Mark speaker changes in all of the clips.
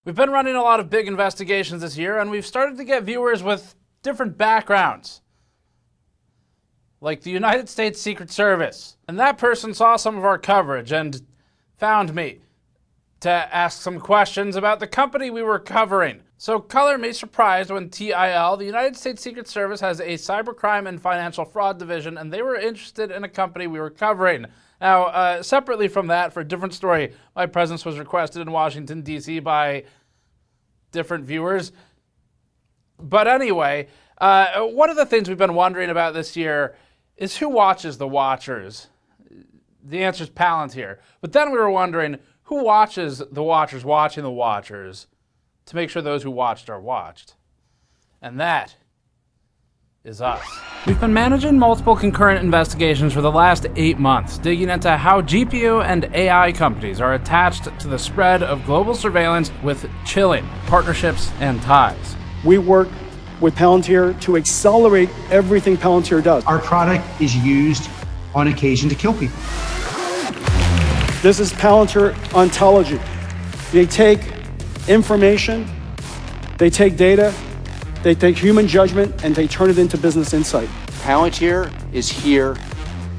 Speaker 1: We've been running a lot of big investigations this year, and we've started to get viewers with different backgrounds, like the United States Secret Service. And that person saw some of our coverage and found me to ask some questions about the company we were covering. So color me surprised when TIL, the United States Secret Service, has a cybercrime and financial fraud division, and they were interested in a company we were covering. Now, separately from that, for a different story, my presence was requested in Washington, D.C. by different viewers. But anyway, one of the things we've been wondering about this year is who watches the watchers? The answer is Palantir. But then we were wondering who watches the watchers watching the watchers to make sure those who watched are watched. And that is us. We've been managing multiple concurrent investigations for the last 8 months, digging into how GPU and AI companies are attached to the spread of global surveillance with chilling partnerships and ties.
Speaker 2: We work with Palantir to accelerate everything Palantir does.
Speaker 3: Our product is used on occasion to kill people.
Speaker 2: This is Palantir ontology. They take information, they take data, they take human judgment, and they turn it into business insight.
Speaker 4: Palantir is here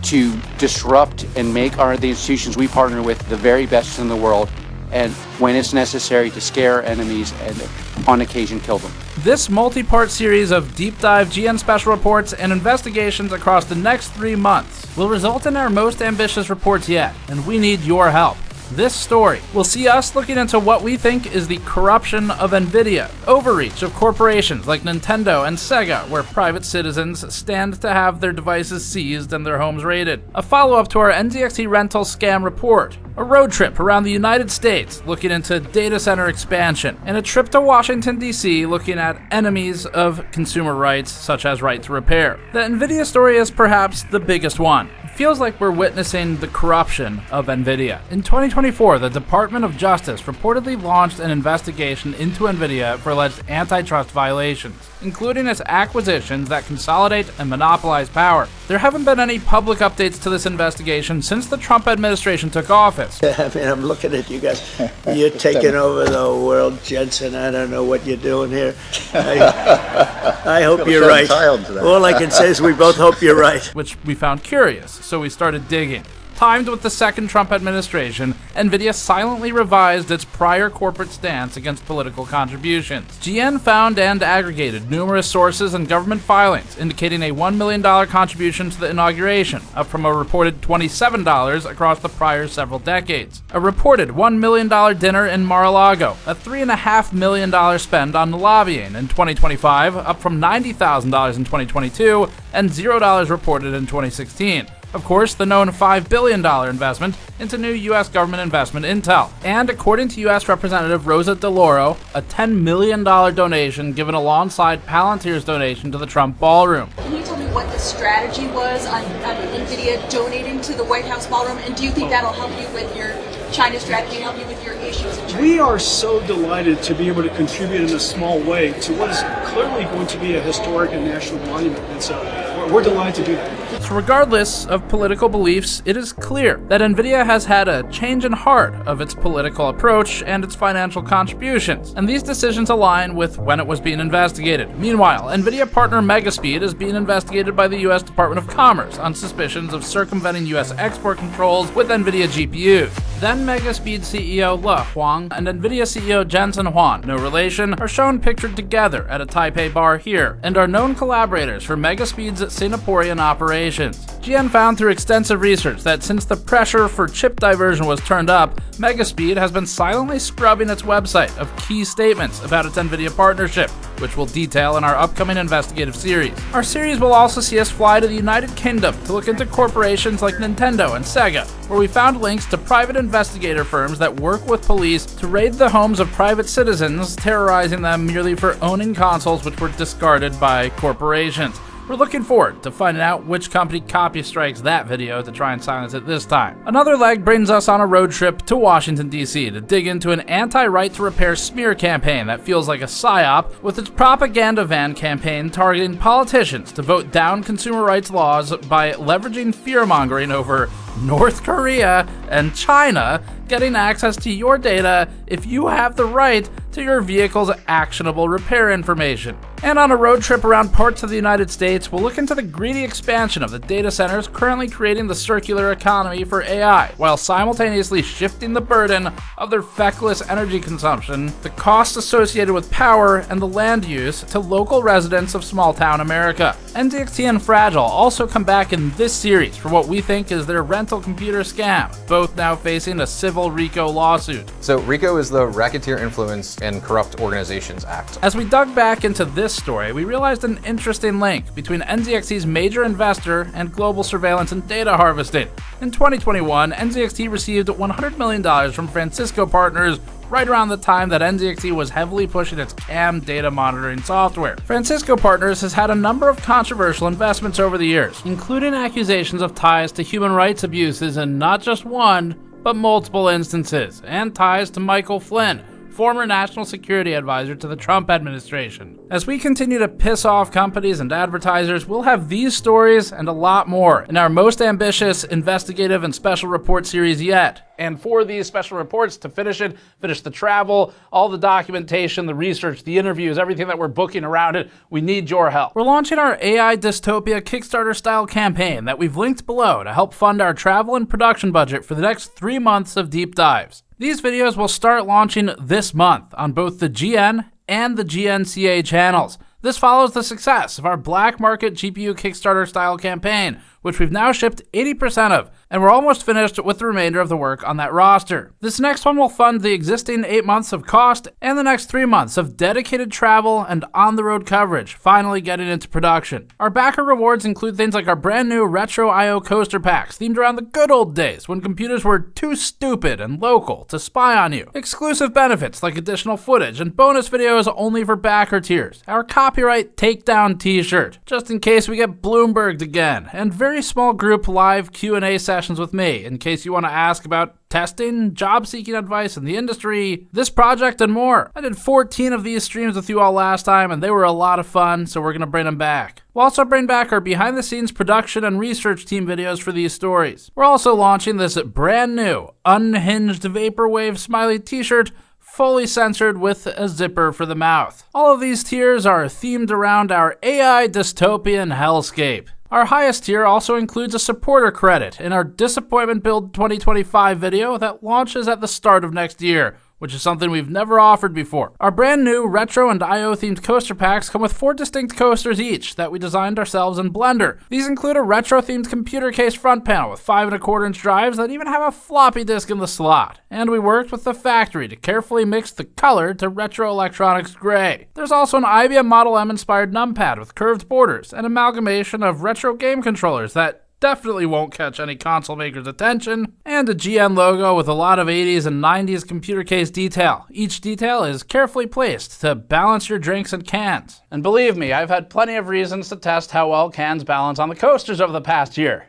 Speaker 4: to disrupt and make the institutions we partner with the very best in the world, and when it's necessary, to scare enemies and on occasion kill them.
Speaker 1: This multi-part series of deep dive GN special reports and investigations across the next 3 months will result in our most ambitious reports yet, and we need your help. This story will see us looking into what we think is the corruption of NVIDIA, overreach of corporations like Nintendo and Sega, where private citizens stand to have their devices seized and their homes raided, a follow-up to our NZXT rental scam report, a road trip around the United States looking into data center expansion, and a trip to Washington, D.C. looking at enemies of consumer rights such as right to repair. The NVIDIA story is perhaps the biggest one. It feels like we're witnessing the corruption of NVIDIA. In 2024, the Department of Justice reportedly launched an investigation into NVIDIA for alleged antitrust violations, including its acquisitions that consolidate and monopolize power. There haven't been any public updates to this investigation since the Trump administration took office.
Speaker 5: I mean, I'm looking at you guys. You're taking over the world, Jensen. I don't know what you're doing here. I hope you're right. All I can say is we both hope you're right.
Speaker 1: Which we found curious, so we started digging. Timed with the second Trump administration, NVIDIA silently revised its prior corporate stance against political contributions. GN found and aggregated numerous sources and government filings indicating a $1 million contribution to the inauguration, up from a reported $27 across the prior several decades. A reported $1 million dinner in Mar-a-Lago, a $3.5 million spend on lobbying in 2025, up from $90,000 in 2022, and $0 reported in 2016. Of course, the known $5 billion investment into new U.S. government investment Intel. And according to U.S. Representative Rosa DeLauro, a $10 million donation given alongside Palantir's donation to the Trump ballroom.
Speaker 6: Can you tell me what the strategy was on NVIDIA donating to the White House ballroom? And do you think that'll help you with your China strategy, help you with your issues in China?
Speaker 2: We are so delighted to be able to contribute in a small way to what is clearly going to be a historic and national monument. And so we're delighted to do that.
Speaker 1: So regardless of political beliefs, it is clear that NVIDIA has had a change in heart of its political approach and its financial contributions, and these decisions align with when it was being investigated. Meanwhile, NVIDIA partner Megaspeed is being investigated by the U.S. Department of Commerce on suspicions of circumventing U.S. export controls with NVIDIA GPUs. Then Megaspeed CEO Le Huang and NVIDIA CEO Jensen Huang, no relation, are shown pictured together at a Taipei bar here, and are known collaborators for Megaspeed's Singaporean operations. GN found through extensive research that since the pressure for chip diversion was turned up, Megaspeed has been silently scrubbing its website of key statements about its NVIDIA partnership, which we'll detail in our upcoming investigative series. Our series will also see us fly to the United Kingdom to look into corporations like Nintendo and Sega, where we found links to private investigator firms that work with police to raid the homes of private citizens, terrorizing them merely for owning consoles which were discarded by corporations. We're looking forward to finding out which company copy strikes that video to try and silence it this time. Another leg brings us on a road trip to Washington, D.C. to dig into an anti-right to repair smear campaign that feels like a psyop, with its propaganda van campaign targeting politicians to vote down consumer rights laws by leveraging fear-mongering over North Korea, and China getting access to your data if you have the right to your vehicle's actionable repair information. And on a road trip around parts of the United States, we'll look into the greedy expansion of the data centers currently creating the circular economy for AI, while simultaneously shifting the burden of their feckless energy consumption, the costs associated with power, and the land use to local residents of small-town America. NZXT and Fragile also come back in this series for what we think is their rental computer scam, both now facing a civil RICO lawsuit.
Speaker 7: So RICO is the Racketeer Influence and Corrupt Organizations Act.
Speaker 1: As we dug back into this story, we realized an interesting link between NZXT's major investor and global surveillance and data harvesting. In 2021, NZXT received $100 million from Francisco Partners right around the time that NZXT was heavily pushing its CAM data monitoring software. Francisco Partners has had a number of controversial investments over the years, including accusations of ties to human rights abuses in not just one, but multiple instances, and ties to Michael Flynn, former national security advisor to the Trump administration. As we continue to piss off companies and advertisers, we'll have these stories and a lot more in our most ambitious investigative and special report series yet. And for these special reports, to finish it, finish the travel, all the documentation, the research, the interviews, everything that we're booking around it, we need your help. We're launching our AI Dystopia Kickstarter-style campaign that we've linked below to help fund our travel and production budget for the next 3 months of deep dives. These videos will start launching this month on both the GN and the GNCA channels. This follows the success of our black market GPU Kickstarter style campaign, which we've now shipped 80% of, and we're almost finished with the remainder of the work on that roster. This next one will fund the existing 8 months of cost and the next 3 months of dedicated travel and on-the-road coverage, finally getting into production. Our backer rewards include things like our brand new Retro I/O coaster packs themed around the good old days when computers were too stupid and local to spy on you. Exclusive benefits like additional footage and bonus videos only for backer tiers. Our copyright takedown t-shirt, just in case we get Bloomberged again, and very small group live Q&A sessions with me in case you want to ask about testing, job-seeking advice in the industry, this project, and more. I did 14 of these streams with you all last time, and they were a lot of fun, so we're going to bring them back. We'll also bring back our behind-the-scenes production and research team videos for these stories. We're also launching this brand new, unhinged Vaporwave smiley t-shirt, fully censored with a zipper for the mouth. All of these tiers are themed around our AI dystopian hellscape. Our highest tier also includes a supporter credit in our Disappointment Build 2025 video that launches at the start of next year, which is something we've never offered before. Our brand new retro and I/O themed coaster packs come with 4 distinct coasters each that we designed ourselves in Blender. These include a retro themed computer case front panel with 5¼ drives that even have a floppy disk in the slot. And we worked with the factory to carefully mix the color to retro electronics gray. There's also an IBM Model M inspired numpad with curved borders, an amalgamation of retro game controllers that definitely won't catch any console maker's attention, and a GN logo with a lot of 80s and 90s computer case detail. Each detail is carefully placed to balance your drinks and cans. And believe me, I've had plenty of reasons to test how well cans balance on the coasters over the past year.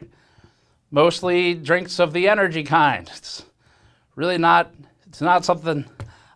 Speaker 1: Mostly drinks of the energy kind. It's not something,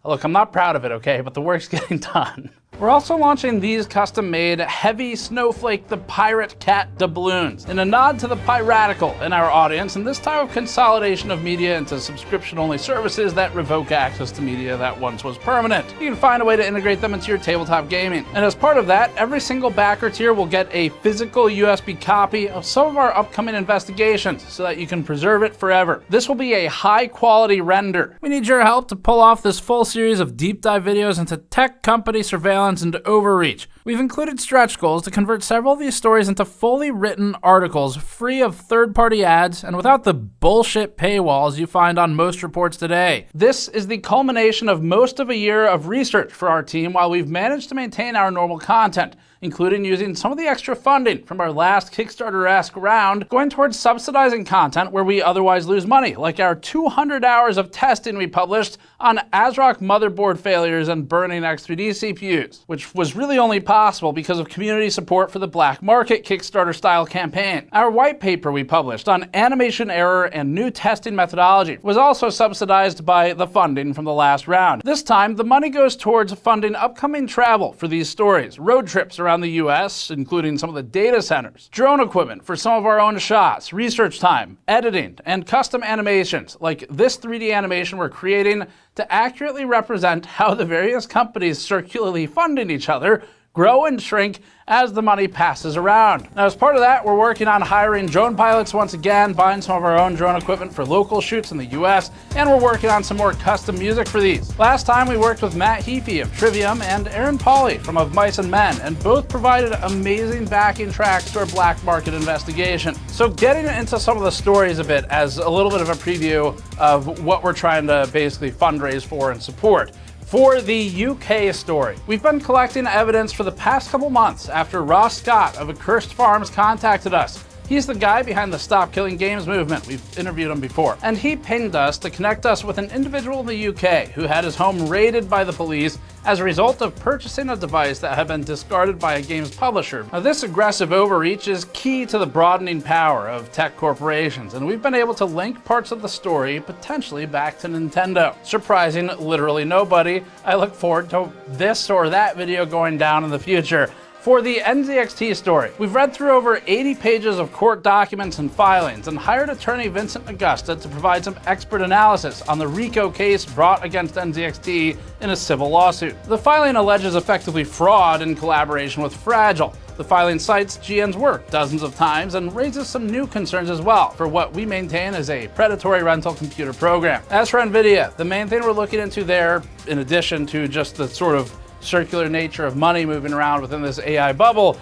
Speaker 1: look, I'm not proud of it, okay, but the work's getting done. We're also launching these custom-made Heavy Snowflake the Pirate Cat doubloons in a nod to the piratical in our audience and this type of consolidation of media into subscription-only services that revoke access to media that once was permanent. You can find a way to integrate them into your tabletop gaming. And as part of that, every single backer tier will get a physical USB copy of some of our upcoming investigations so that you can preserve it forever. This will be a high-quality render. We need your help to pull off this full series of deep dive videos into tech company surveillance and overreach. We've included stretch goals to convert several of these stories into fully written articles free of third-party ads and without the bullshit paywalls you find on most reports today. This is the culmination of most of a year of research for our team while we've managed to maintain our normal content, including using some of the extra funding from our last Kickstarter-esque round going towards subsidizing content where we otherwise lose money, like our 200 hours of testing we published on ASRock motherboard failures and burning X3D CPUs, which was really only possible because of community support for the black market Kickstarter-style campaign. Our white paper we published on animation error and new testing methodology was also subsidized by the funding from the last round. This time, the money goes towards funding upcoming travel for these stories, road trips around around the US, including some of the data centers, drone equipment for some of our own shots, research time, editing, and custom animations, like this 3D animation we're creating to accurately represent how the various companies circularly funding each other grow and shrink as the money passes around. Now, as part of that, we're working on hiring drone pilots once again, buying some of our own drone equipment for local shoots in the US, and we're working on some more custom music for these. Last time we worked with Matt Heafy of Trivium and Aaron Pauly from Of Mice and Men, and both provided amazing backing tracks to our black market investigation. So getting into some of the stories a bit as a little bit of a preview of what we're trying to basically fundraise for and support. For the UK story, we've been collecting evidence for the past couple months after Ross Scott of Accursed Farms contacted us. He's the guy behind the Stop Killing Games movement. We've interviewed him before. And he pinged us to connect us with an individual in the UK who had his home raided by the police as a result of purchasing a device that had been discarded by a games publisher. Now, this aggressive overreach is key to the broadening power of tech corporations, and we've been able to link parts of the story potentially back to Nintendo. Surprising literally nobody. I look forward to this or that video going down in the future. For the NZXT story, we've read through over 80 pages of court documents and filings and hired attorney Vincent Augusta to provide some expert analysis on the RICO case brought against NZXT in a civil lawsuit. The filing alleges effectively fraud in collaboration with Fragile. The filing cites GN's work dozens of times and raises some new concerns as well for what we maintain is a predatory rental computer program. As for NVIDIA, the main thing we're looking into there, in addition to just the sort of circular nature of money moving around within this AI bubble,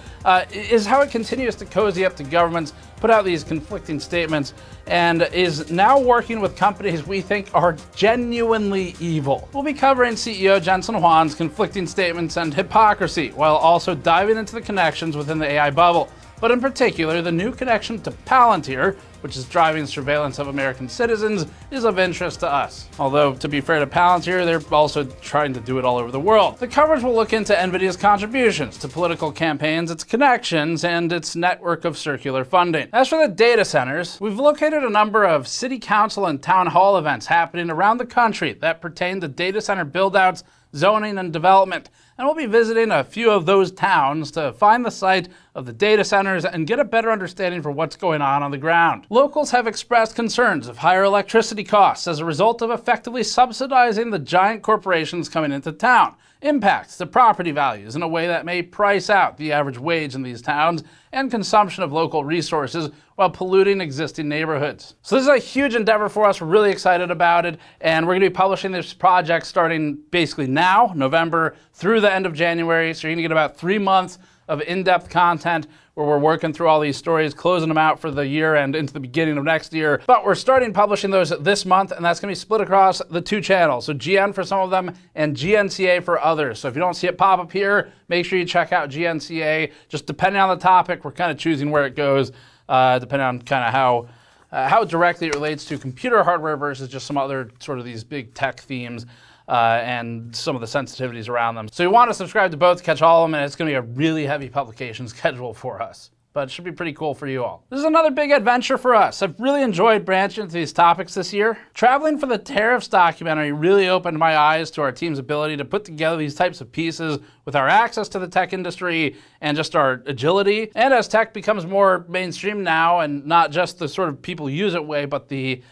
Speaker 1: is how it continues to cozy up to governments, put out these conflicting statements, and is now working with companies we think are genuinely evil. We'll be covering CEO Jensen Huang's conflicting statements and hypocrisy, while also diving into the connections within the AI bubble. But in particular, the new connection to Palantir, which is driving surveillance of American citizens, is of interest to us. Although, to be fair to Palantir, they're also trying to do it all over the world. The coverage will look into NVIDIA's contributions to political campaigns, its connections, and its network of circular funding. As for the data centers, we've located a number of city council and town hall events happening around the country that pertain to data center build-outs, zoning, and development. And we'll be visiting a few of those towns to find the site of the data centers and get a better understanding for what's going on the ground. Locals have expressed concerns of higher electricity costs as a result of effectively subsidizing the giant corporations coming into town. Impacts to property values in a way that may price out the average wage in these towns and consumption of local resources while polluting existing neighborhoods. So this is a huge endeavor for us. We're really excited about it, and we're going to be publishing this project starting basically now, November, through the end of January. So you're going to get about 3 months of in-depth content where we're working through all these stories, closing them out for the year and into the beginning of next year. But we're starting publishing those this month, and that's going to be split across the 2 channels. So GN for some of them and GNCA for others. So if you don't see it pop up here, make sure you check out GNCA. Just depending on the topic, we're kind of choosing where it goes, depending on kind of how directly it relates to computer hardware versus just some other sort of these big tech themes. And some of the sensitivities around them. So you want to subscribe to both to catch all of them, and it's going to be a really heavy publication schedule for us. But it should be pretty cool for you all. This is another big adventure for us. I've really enjoyed branching into these topics this year. Traveling for the tariffs documentary really opened my eyes to our team's ability to put together these types of pieces with our access to the tech industry and just our agility. And as tech becomes more mainstream now, and not just the sort of people use it way, but the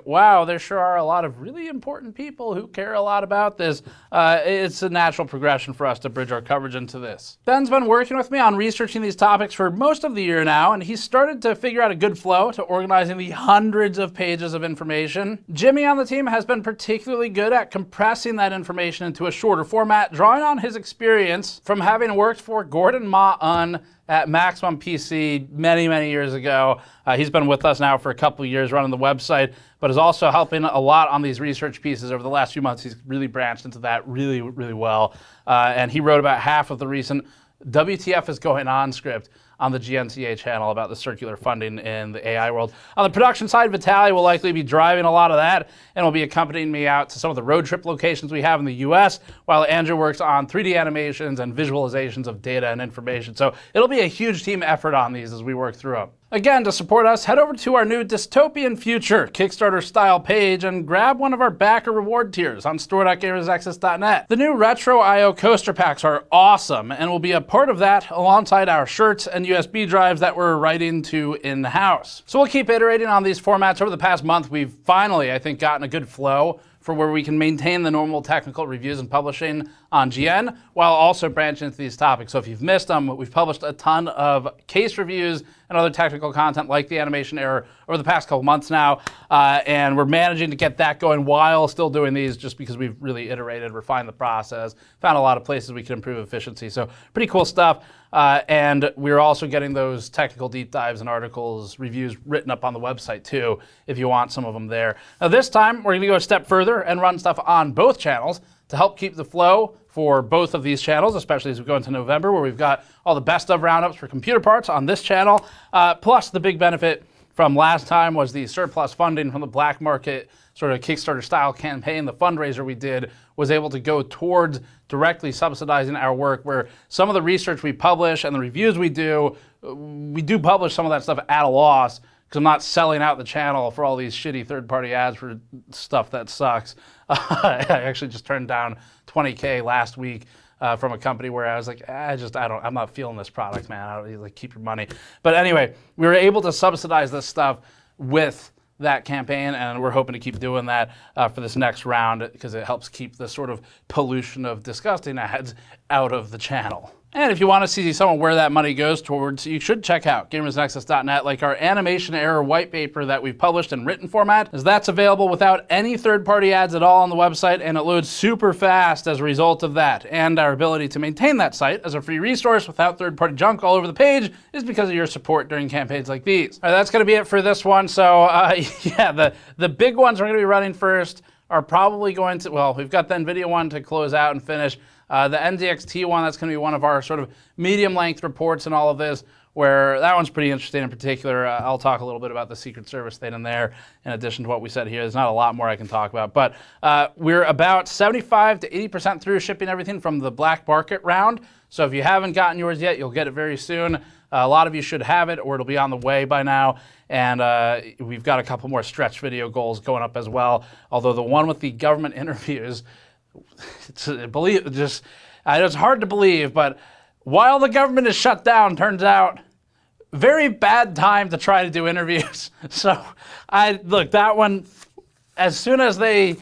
Speaker 1: wow, there sure are a lot of really important people who care a lot about this. It's a natural progression for us to bridge our coverage into this. Ben's been working with me on researching these topics for most of the year now, and he's started to figure out a good flow to organizing the hundreds of pages of information. Jimmy on the team has been particularly good at compressing that information into a shorter format, drawing on his experience from having worked for Gordon Ma-Un at Maximum PC many, many years ago. He's been with us now for a couple of years running the website, but is also helping a lot on these research pieces over the last few months. He's really branched into that really, really well. And he wrote about half of the recent WTF is Going On script on the GNCA channel about the circular funding in the AI world. On the production side, Vitaly will likely be driving a lot of that and will be accompanying me out to some of the road trip locations we have in the US, while Andrew works on 3D animations and visualizations of data and information. So it'll be a huge team effort on these as we work through them. Again, to support us, head over to our new Dystopian Future Kickstarter-style page and grab one of our backer reward tiers on store.gamersnexus.net. The new Retro IO coaster packs are awesome and will be a part of that alongside our shirts and USB drives that we're writing to in-house. So we'll keep iterating on these formats. Over the past month, we've finally, I think, gotten a good flow for where we can maintain the normal technical reviews and publishing on GN while also branching into these topics. So if you've missed them, we've published a ton of case reviews and other technical content like the animation error over the past couple months now, and we're managing to get that going while still doing these just because we've really iterated, refined the process, found a lot of places we can improve efficiency. So pretty cool stuff. And we're also getting those technical deep dives and articles, reviews written up on the website too, if you want some of them there. Now this time, we're gonna go a step further and run stuff on both channels to help keep the flow for both of these channels, especially as we go into November, where we've got all the best of roundups for computer parts on this channel. Plus the big benefit from last time was the surplus funding from the black market sort of Kickstarter style campaign. The fundraiser we did was able to go towards directly subsidizing our work, where some of the research we publish and the reviews we do publish some of that stuff at a loss because I'm not selling out the channel for all these shitty third-party ads for stuff that sucks. I actually just turned down $20K last week from a company where I was like, I'm not feeling this product, man. Like, keep your money. But anyway, we were able to subsidize this stuff with that campaign, and we're hoping to keep doing that for this next round because it helps keep the sort of pollution of disgusting ads out of the channel. And if you want to see some of where that money goes towards, you should check out gamersnexus.net, like our animation error white paper that we've published in written format, as that's available without any third-party ads at all on the website, and it loads super fast as a result of that. And our ability to maintain that site as a free resource without third-party junk all over the page is because of your support during campaigns like these. All right, that's going to be it for this one. So yeah, the big ones we're going to be running first are probably going to, well, we've got the NVIDIA one to close out and finish. The NZXT one, that's going to be one of our sort of medium-length reports and all of this, where that one's pretty interesting in particular. I'll talk a little bit about the Secret Service thing in there, in addition to what we said here. There's not a lot more I can talk about, but we're about 75 to 80% through shipping everything from the black market round. So if you haven't gotten yours yet, you'll get it very soon. A lot of you should have it, or it'll be on the way by now. And we've got a couple more stretch video goals going up as well. Although the one with the government interviews, it's hard to believe, but while the government is shut down, turns out very bad time to try to do interviews. So look, that one, as soon as they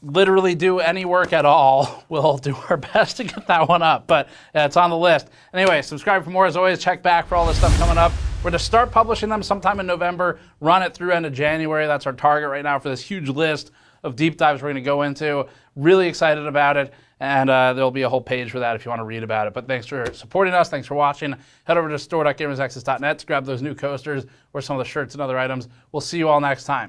Speaker 1: literally do any work at all, we'll do our best to get that one up, but it's on the list. Anyway, subscribe for more. As always, check back for all this stuff coming up. We're to start publishing them sometime in November, run it through end of January. That's our target right now for this huge list of deep dives we're going to go into. Really excited about it, and there'll be a whole page for that if you want to read about it. But thanks for supporting us. Thanks for watching. Head over to store.gamersnexus.net to grab those new coasters or some of the shirts and other items. We'll see you all next time.